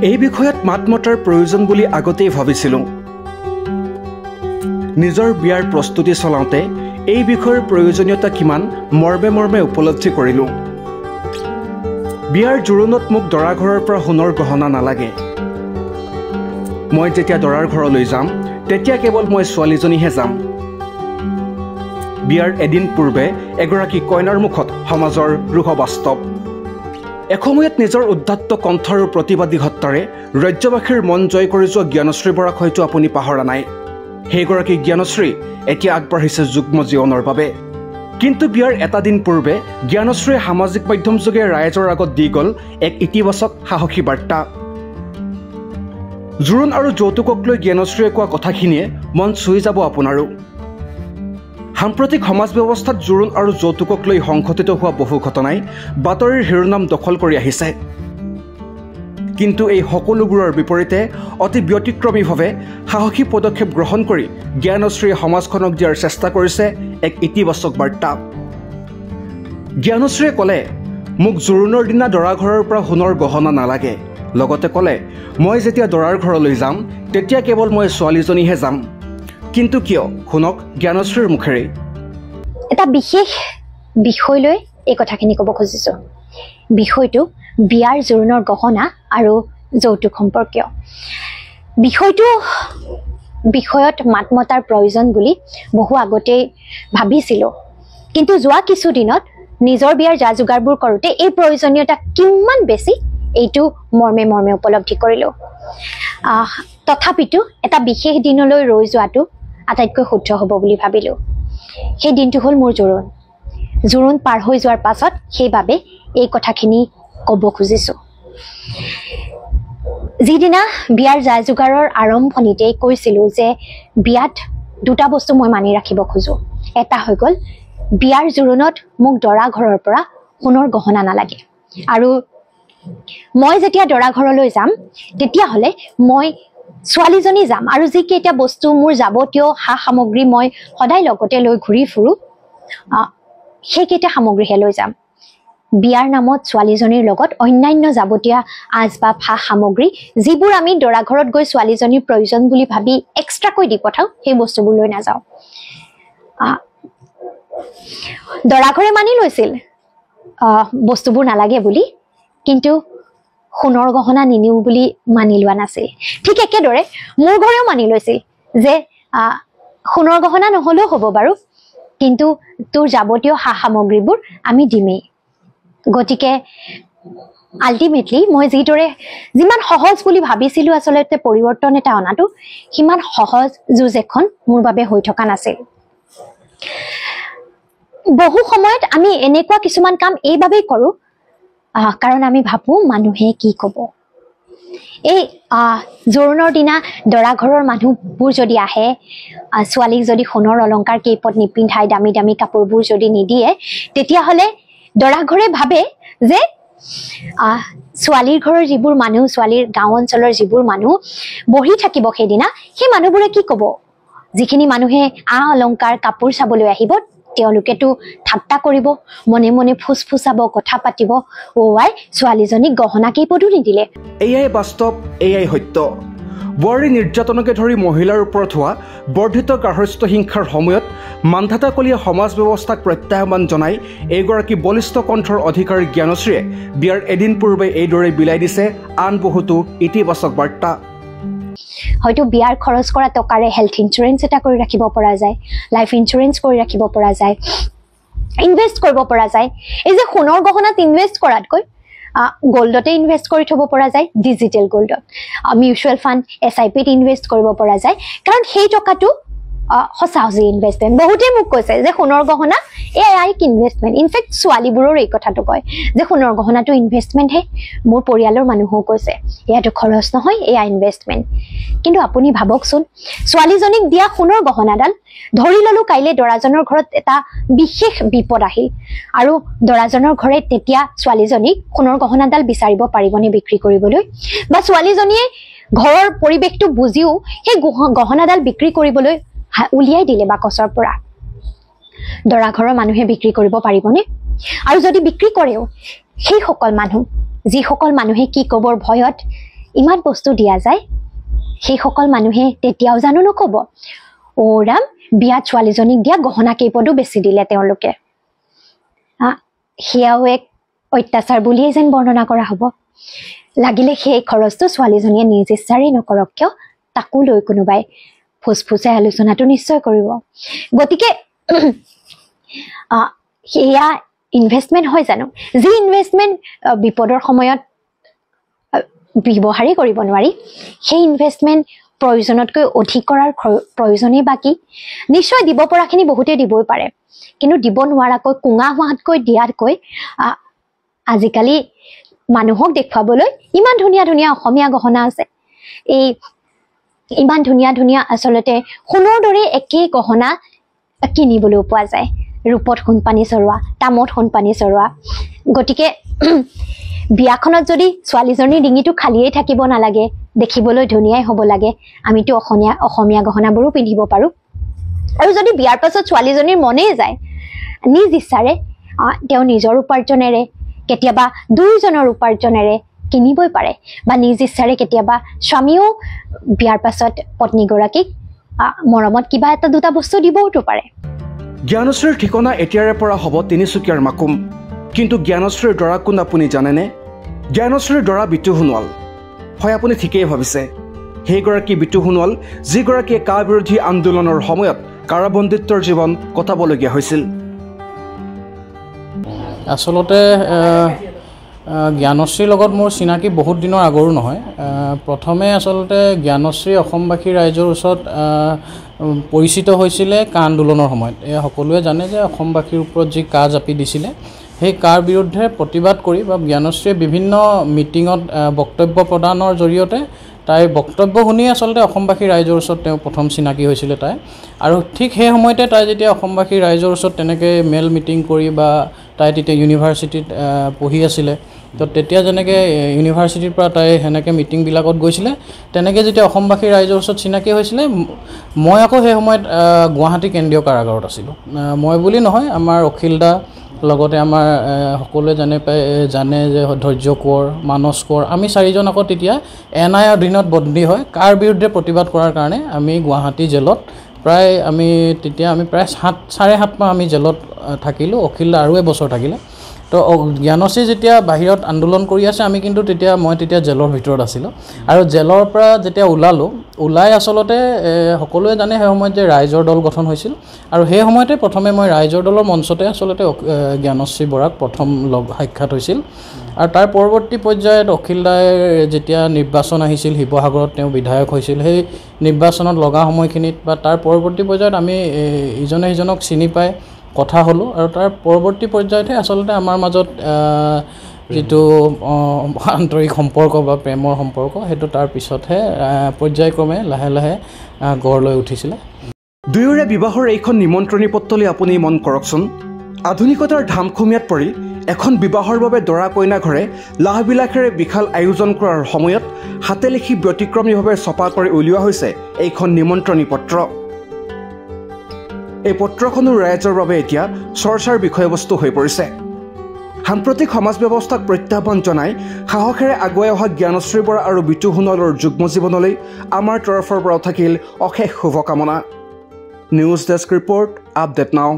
এই বিষয়ত মাত মতাৰ প্ৰয়োজন বুলি আগতেই ভাবিছিলোঁ। নিজৰ বিয়াৰ প্ৰস্তুতি চলাওঁতে এই বিষয়ৰ প্ৰয়োজনীয়তা কিমান মৰ্মে মৰ্মে উপলব্ধি কৰিলোঁ। বিয়াৰ জোৰোণত মোক দৰা ঘৰৰ পৰা সোণৰ গহনা নালাগে। মই যেতিয়া দৰাৰ ঘৰলৈ যাম তেতিয়া কেৱল মই ছোৱালীজনীহে যাম। বিয়াৰ এদিন পূৰ্বে এগৰাকী কইনাৰ মুখত সমাজৰ ৰোহ বাস্তৱ। এসময়ত নিজৰ উদ্ধত্ত কণ্ঠ আৰু প্ৰতিবাদী সত্তাৰে ৰাজ্যবাসীৰ মন জয় কৰি যোৱা জ্ঞানশ্ৰী বৰাক হয়তো আপুনি পাহৰা নাই। সেইগৰাকী জ্ঞানশ্ৰী এতিয়া আগবাঢ়িছে যুগ্ম জীৱনৰ বাবে। কিন্তু বিয়াৰ এটা দিন পূৰ্বে জ্ঞানশ্ৰীয়ে সামাজিক মাধ্যম যোগে ৰাইজৰ আগত দি গ'ল এক ইতিবাচক সাহসী বাৰ্তা। জোৰোণ আৰু যৌতুকক লৈ জ্ঞানশ্ৰীয়ে কোৱা কথাখিনিয়ে মন চুই যাব আপোনাৰো। সাম্প্ৰতিক সমাজ ব্যৱস্থাত জোৰোণ আৰু যৌতুকক লৈ সংঘটিত হোৱা বহু ঘটনাই বাতৰিৰ শিৰোনাম দখল কৰি আহিছে। কিন্তু এই সকলোবোৰৰ বিপৰীতে অতি ব্যতিক্ৰমীভাৱে সাহসী পদক্ষেপ গ্ৰহণ কৰি জ্ঞানশ্ৰীয়ে সমাজখনক দিয়াৰ চেষ্টা কৰিছে এক ইতিবাচক বাৰ্তা। জ্ঞানশ্ৰীয়ে ক'লে, মোক জোৰোণৰ দিনা দৰা ঘৰৰ পৰা সোণৰ গহনা নালাগে। লগতে ক'লে, মই যেতিয়া দৰাৰ ঘৰলৈ যাম তেতিয়া কেৱল মই ছোৱালীজনীহে যাম। কিন্তু কিয়? শুনক জ্ঞানশ্ৰীৰ মুখেৰে। এটা বিশেষ বিষয় লৈ এই কথাখিনি ক'ব খুজিছোঁ। বিষয়টো বিয়াৰ জোৰোণৰ গহনা আৰু যৌতুক সম্পৰ্কীয়। বিষয়ত মাত মতাৰ প্ৰয়োজন বুলি বহু আগতেই ভাবিছিলোঁ। কিন্তু যোৱা কিছুদিনত নিজৰ বিয়াৰ যা যোগাৰবোৰ কৰোঁতে এই প্ৰয়োজনীয়তা কিমান বেছি এইটো মৰ্মে মৰ্মে উপলব্ধি কৰিলোঁ। তথাপিতো এটা বিশেষ দিনলৈ ৰৈ যোৱাটো আটাইতকৈ শুদ্ধ হ'ব বুলি ভাবিলোঁ। সেই দিনটো হ'ল মোৰ জোৰোণ। জোৰোণ পাৰ হৈ যোৱাৰ পাছত সেইবাবে এই কথাখিনি ক'ব খুজিছোঁ। যিদিনা বিয়াৰ যা যোগাৰৰ আৰম্ভণিতেই কৈছিলোঁ যে বিয়াত দুটা বস্তু মই মানি ৰাখিব খোজোঁ। এটা হৈ গ'ল বিয়াৰ জোৰোণত মোক দৰা ঘৰৰ পৰা সোণৰ গহনা নালাগে। আৰু মই যেতিয়া দৰা ঘৰলৈ যাম তেতিয়াহ'লে মই ছোৱালীজনী যাম আৰু যিকেইটা বস্তু মোৰ যাৱতীয় সা সামগ্ৰী মই সদায় লগতে লৈ ঘূৰি ফুৰোঁ সেইকেইটা সামগ্ৰীহে লৈ যাম। বিয়াৰ নামত ছোৱালীজনীৰ লগত অন্যান্য যাৱতীয় আচবাব সা সামগ্ৰী যিবোৰ আমি দৰা ঘৰত গৈ ছোৱালীজনীৰ প্ৰয়োজন বুলি ভাবি এক্সট্ৰাকৈ দি পঠাওঁ সেই বস্তুবোৰ লৈ নাযাওঁ। দৰা ঘৰে মানি লৈছিল বস্তুবোৰ নালাগে বুলি, কিন্তু সোণৰ গহনা নিনিওঁ বুলি মানি লোৱা নাছিল। ঠিক একেদৰে মোৰ ঘৰেও মানি লৈছিল যে সোণৰ গহনা নহ'লেও হ'ব বাৰু, কিন্তু তোৰ যাৱতীয় সা সামগ্ৰীবোৰ আমি দিমেই। গতিকে আল্টিমেটলি মই যিমান সহজ বুলি ভাবিছিলোঁ আচলতে পৰিৱৰ্তন এটা অনাটো, সিমান সহজ যুঁজ এখন মোৰ বাবে হৈ থকা নাছিল। বহু সময়ত আমি এনেকুৱা কিছুমান কাম এইবাবেই কৰোঁ কাৰণ আমি ভাবোঁ মানুহে কি ক'ব। এই জোৰোণৰ দিনা দৰা ঘৰৰ মানুহবোৰ যদি আহে, ছোৱালীক যদি সোণৰ অলংকাৰ কেইপদ নিপিন্ধাই দামী দামী কাপোৰবোৰ যদি নিদিয়ে, তেতিয়াহ'লে দৰা ঘৰে ভাবে যে ছোৱালীৰ ঘৰৰ যিবোৰ মানুহ, ছোৱালীৰ গাঁও অঞ্চলৰ যিবোৰ মানুহ বহি থাকিব সেইদিনা, সেই মানুহবোৰে কি ক'ব? যিখিনি মানুহে অলংকাৰ কাপোৰ চাবলৈ আহিব তেওঁলোকেতো ঠাট্টা কৰিব, মনে মনে ফুচফুচাব, কথা পাতিব, আই ছোৱালীজনীক গহনা কেইপদো নিদিলে। এয়াই বাস্তৱ, এয়াই সত্য। বোৱাৰী নিৰ্যাতনকে ধৰি মহিলাৰ ওপৰত হোৱা বৰ্ধিত গাৰ্হস্থ্য হিংসাৰ সময়ত মান্ধাতাকলীয়া সমাজ ব্যৱস্থাক প্ৰত্যাহ্বান জনাই এইগৰাকী বলিষ্ঠ কণ্ঠৰ অধিকাৰী জ্ঞানশ্ৰীয়ে বিয়াৰ এদিন পূৰ্বে এইদৰে বিলাই দিছে আন বহুতো ইতিবাচক বাৰ্তা। হয়তো বিয়াৰ খৰচ কৰা টকাৰে হেল্থ ইঞ্চুৰেঞ্চ এটা কৰি ৰাখিব পৰা যায়, লাইফ ইঞ্চুৰেঞ্চ কৰি ৰাখিব পৰা যায়, ইনভেষ্ট কৰিব পৰা যায়। এই যে সোণৰ গহনাত ইনভেষ্ট কৰাতকৈ গোল্ডতে ইনভেষ্ট কৰি থ'ব পৰা যায়, ডিজিটেল গোল্ডত, মিউচুৱেল ফাণ্ড SIPত ইনভেষ্ট কৰিব পৰা যায়। কাৰণ সেই টকাটো সঁচা সঁচি ইনভেষ্টমেণ্ট। বহুতেই মোক কৈছে যে সোণৰ গহনা এয়া এক ইনভেষ্টমেণ্ট। ইনফেক্ট ছোৱালীবোৰৰ এই কথাটো কয় যে সোণৰ গহনাটো ইনভেষ্টমেণ্টহে। মোৰ পৰিয়ালৰ মানুহেও কৈছে এয়াটো খৰচ নহয়, এয়া ইনভেষ্টমেণ্ট। কিন্তু আপুনি ভাবকচোন, ছোৱালীজনীক দিয়া সোণৰ গহনাডাল ধৰি ল'লোঁ কাইলৈ দৰাজনৰ ঘৰত এটা বিশেষ বিপদ আহিল আৰু দৰাজনৰ ঘৰে তেতিয়া ছোৱালীজনীক সোণৰ গহনাডাল বিচাৰিব পাৰিবনে বিক্ৰী কৰিবলৈ? বা ছোৱালীজনীয়ে ঘৰৰ পৰিৱেশটো বুজিও সেই গহনাডাল বিক্ৰী কৰিবলৈ উলিয়াই দিলে বাকচৰ পৰা, দৰা ঘৰৰ মানুহে বিক্ৰী কৰিব পাৰিবনে? আৰু যদি বিক্ৰী কৰেও সেইসকল মানুহ, যিসকল মানুহে কি ক'বৰ ভয়ত ইমান বস্তু দিয়া যায় সেইসকল মানুহে তেতিয়াও জানো নক'ব অ' ৰাম বিয়াত ছোৱালীজনীক দিয়া গহনা কেইপদো বেছি দিলে তেওঁলোকে সেয়াও এক অত্যাচাৰ বুলিয়েই যেন বৰ্ণনা কৰা হ'ব লাগিলে সেই খৰচটো ছোৱালীজনীয়ে নিজ ইচ্ছাৰেই নকৰক কিয় তাকো লৈ কোনোবাই ফুচফুচাই আলোচনাটো নিশ্চয় কৰিব গতিকে সেয়া ইনভেষ্টমেণ্ট হয় জানো যি ইনভেষ্টমেণ্ট বিপদৰ সময়ত ব্যৱহাৰেই কৰিব নোৱাৰি সেই ইনভেষ্টমেণ্ট প্ৰয়োজনতকৈ অধিক কৰাৰ প্ৰয়োজনেই বাকী নিশ্চয় দিব পৰাখিনি বহুতেই দিবই পাৰে কিন্তু দিব নোৱাৰাকৈ কুঙা হোৱাতকৈ দিয়াতকৈ আজিকালি মানুহক দেখুৱাবলৈ ইমান ধুনীয়া ধুনীয়া অসমীয়া গহনা আছে এই ইমান ধুনীয়া ধুনীয়া আচলতে সোণৰ দৰে একেই গহনা কিনিবলৈ পোৱা যায় ৰূপত সোণপানী চৰোৱা তামত সোণপানী চৰোৱা গতিকে বিয়াখনত যদি ছোৱালীজনীৰ ডিঙিটো খালিয়েই থাকিব নালাগে দেখিবলৈ ধুনীয়াই হ'ব লাগে আমিতো অসমীয়া গহনাবোৰো পিন্ধিব পাৰোঁ আৰু যদি বিয়াৰ পাছত ছোৱালীজনীৰ মনেই যায় নিজ ইচ্ছাৰে তেওঁ নিজৰ উপাৰ্জনেৰে কেতিয়াবা দুইজনৰ উপাৰ্জনেৰে কিনিবই পাৰে বা নিজ ইচ্ছাৰে কেতিয়াবা স্বামীও বিয়াৰ পাছত পত্নীগৰাকীক মৰমত কিবা এটা দুটা বস্তু দিবওতো পাৰে জ্ঞানশ্ৰীৰ ঠিকনা এতিয়াৰে পৰা হ'ব তিনিচুকীয়াৰ মাকুম কিন্তু জ্ঞানশ্ৰীৰ দৰা কোন আপুনি জানেনে জ্ঞানশ্ৰীৰ দৰা বিতু সোণোৱাল হয় আপুনি ঠিকেই ভাবিছে সেইগৰাকী বিতু সোণোৱাল যিগৰাকীয়ে কা বিৰোধী আন্দোলনৰ সময়ত কাৰাবন্দীত্বৰ জীৱন কটাবলগীয়া হৈছিল আচলতে জ্ঞানশ্ৰীৰ লগত মোৰ চিনাকি বহুত দিনৰ আগৰো নহয় প্ৰথমে আচলতে জ্ঞানশ্ৰী অসমবাসী ৰাইজৰ ওচৰত পৰিচিত হৈছিলে কা আন্দোলনৰ সময়ত সকলোৱে জানে যে অসমবাসীৰ ওপৰত যি কা জাপি দিছিলে সেই কাৰ বিৰুদ্ধে প্ৰতিবাদ কৰি বা জ্ঞানশ্ৰীয়ে বিভিন্ন মিটিঙত বক্তব্য প্ৰদানৰ জৰিয়তে তাইৰ বক্তব্য শুনি আচলতে অসমবাসী ৰাইজৰ ওচৰত তেওঁ প্ৰথম চিনাকি হৈছিলে তাই আৰু ঠিক সেই সময়তে তাই যেতিয়া অসমবাসী ৰাইজৰ ওচৰত তেনেকৈ মেল মিটিং কৰি বা তাই তেতিয়া ইউনিভাৰ্চিটিত পঢ়ি আছিলে তো তেতিয়া যেনেকৈ ইউনিভাৰ্চিটিৰ পৰা তাই সেনেকৈ মিটিংবিলাকত গৈছিলে তেনেকৈ যেতিয়া অসমবাসী ৰাইজৰ ওচৰত চিনাকি হৈছিলে মই আকৌ সেই সময়ত গুৱাহাটী কেন্দ্ৰীয় কাৰাগাৰত আছিলোঁ মই বুলি নহয় আমাৰ অখিল দা লগতে আমাৰ সকলোৱে জানে যে ধৈৰ্য কোঁৱৰ মানস কোঁৱৰ আমি চাৰিজন আকৌ তেতিয়া NI অধীনত বন্দী হয় কাৰ বিৰুদ্ধে প্ৰতিবাদ কৰাৰ কাৰণে আমি গুৱাহাটী জেলত প্ৰায় আমি প্ৰায় 7.5 মাহ আমি জেলত থাকিলোঁ অখিল আৰু এবছৰ থাকিলে তো জ্ঞানশ্ৰী যেতিয়া বাহিৰত আন্দোলন কৰি আছে আমি কিন্তু মই তেতিয়া জেলৰ ভিতৰত আছিলোঁ আৰু জেলৰ পৰা যেতিয়া ওলাই আচলতে সকলোৱে জানে সেই সময়ত যে ৰাইজৰ দল গঠন হৈছিল আৰু সেই সময়তে প্ৰথমে মই ৰাইজৰ দলৰ মঞ্চতে আচলতে জ্ঞানশ্ৰী বৰাক প্ৰথম সাক্ষাৎ হৈছিল আৰু তাৰ পৰৱৰ্তী পৰ্যায়ত অখিল দায়ে যেতিয়া নিৰ্বাচন আহিছিল শিৱসাগৰত তেওঁ বিধায়ক হৈছিল সেই নিৰ্বাচনত লগা সময়খিনিত বা তাৰ পৰৱৰ্তী পৰ্যায়ত আমি ইজনে সিজনক চিনি পাই কথা হলো আৰু তাৰ পৰৱৰ্তী পৰ্যায়তে আচলতে আমাৰ মাজত যেটো আন্তৰিক সম্পৰ্ক বা প্ৰেমৰ সম্পৰ্ক হেতু তাৰ পিছতহে পৰ্যায়ক্ৰমে লাহে লাহে গঢ় লৈ উঠিছিল দুয়োৰে বিবাহৰ এইখন নিমন্ত্ৰণী পত্ৰলৈ আপুনি মন কৰকচোন আধুনিকতাৰ ধামখুমীয়াত পৰি এখন বিবাহৰ বাবে দৰা কইনা ঘৰে লাহবিলাখেৰে বিশাল আয়োজন কৰাৰ সময়ত হাতে লিখি ব্যতিক্ৰমীভাৱে ছপা কৰি উলিওৱা হৈছে এইখন নিমন্ত্ৰণী পত্ৰ এই পত্ৰখনো ৰাইজৰ বাবে এতিয়া চৰ্চাৰ বিষয়বস্তু হৈ পৰিছে সাম্প্ৰতিক সমাজ ব্যৱস্থাক প্ৰত্যাহ্বান জনাই সাহসেৰে আগুৱাই অহা জ্ঞানশ্ৰী বৰা আৰু বিতু সোণোৱালৰ যুগ্ম জীৱনলৈ আমাৰ তৰফৰ পৰা থাকিল অশেষ শুভকামনা নিউজ ডেস্ক ৰিপৰ্ট আপডেট নাও